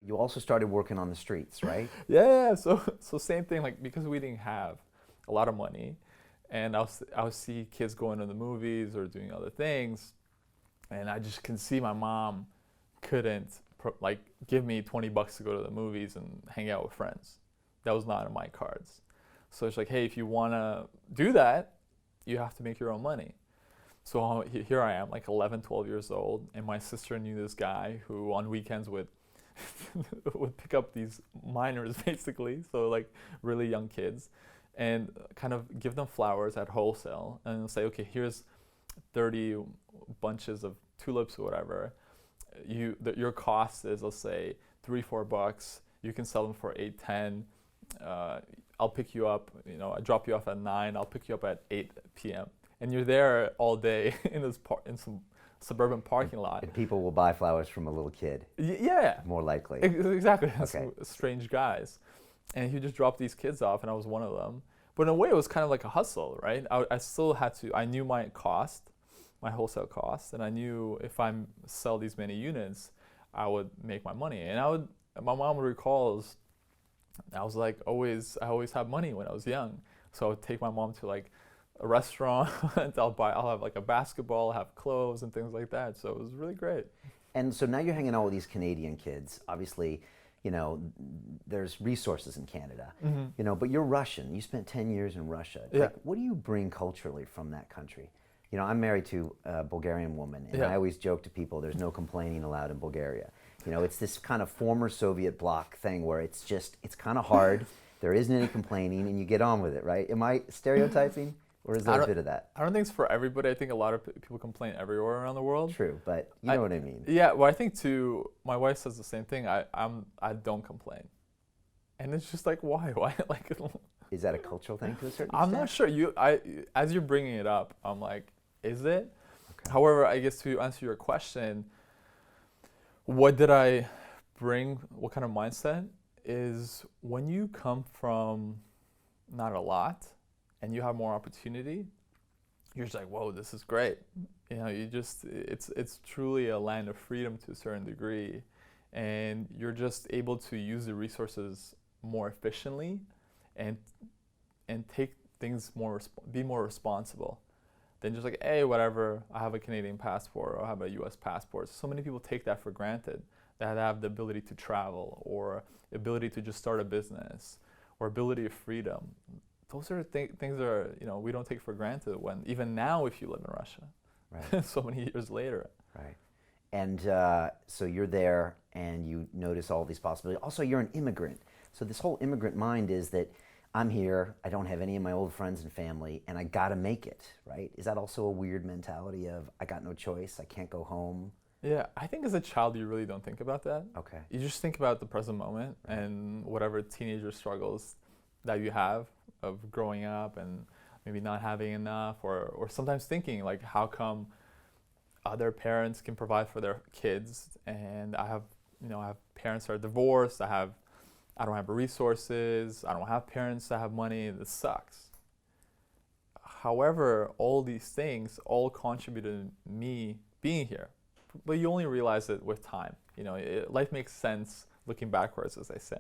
you also started working on the streets, right? Yeah. So same thing. Like because we didn't have a lot of money, and I would see kids going to the movies or doing other things, and I just can see my mom couldn't like give me $20 to go to the movies and hang out with friends. That was not in my cards. So it's like, hey, if you want to do that, you have to make your own money. So here I am, like 11, 12 years old, and my sister knew this guy who on weekends would would pick up these minors basically, so like really young kids, and kind of give them flowers at wholesale and say, okay, here's 30 bunches of tulips or whatever. Your cost is, let's say, $3-4. You can sell them for 8-10. I'll pick you up. I drop you off at 9. I'll pick you up at 8 p.m. And you're there all day in some suburban parking lot. And people will buy flowers from a little kid. Yeah. More likely. Exactly. Okay. Strange guys. And he just dropped these kids off, and I was one of them. But in a way, it was kind of like a hustle, right? I still had to. I knew my cost, my wholesale cost, and I knew if I sell these many units, I would make my money. And my mom recalls, I always had money when I was young. So I would take my mom to like a restaurant, and I'll have like a basketball, have clothes and things like that. So it was really great. And so now you're hanging out with these Canadian kids. Obviously, there's resources in Canada, but you're Russian. You spent 10 years in Russia. Yeah. Like, what do you bring culturally from that country? I'm married to a Bulgarian woman, and I always joke to people, there's no complaining allowed in Bulgaria. It's this kind of former Soviet bloc thing where it's kind of hard, there isn't any complaining, and you get on with it, right? Am I stereotyping, or is there a bit of that? I don't think it's for everybody. I think a lot of people complain everywhere around the world. True, but you know what I mean. Yeah, well, I think too, my wife says the same thing. I don't complain. And it's just like, why? Like, is that a cultural thing to a certain I'm extent? not sure. As you're bringing it up, I'm like, is it? Okay. However, I guess to answer your question, what did I bring? What kind of mindset is when you come from not a lot and you have more opportunity, you're just like, whoa, this is great. It's truly a land of freedom to a certain degree, and you're just able to use the resources more efficiently and take things be more responsible than just like, hey, whatever, I have a Canadian passport or I have a US passport. So many people take that for granted, that have the ability to travel or ability to just start a business or ability of freedom. Those are things that we don't take for granted when, even now, if you live in Russia, right. so many years later. Right. And so you're there and you notice all these possibilities. Also, you're an immigrant. So this whole immigrant mind is that I'm here, I don't have any of my old friends and family, and I gotta make it, right? Is that also a weird mentality of, I got no choice, I can't go home? Yeah, I think as a child you really don't think about that. Okay. You just think about the present moment and whatever teenager struggles that you have of growing up and maybe not having enough, or sometimes thinking like, how come other parents can provide for their kids and I have parents that are divorced, I don't have resources, I don't have parents that have money, this sucks. However, all these things all contributed to me being here. But you only realize it with time. Life makes sense looking backwards, as I say.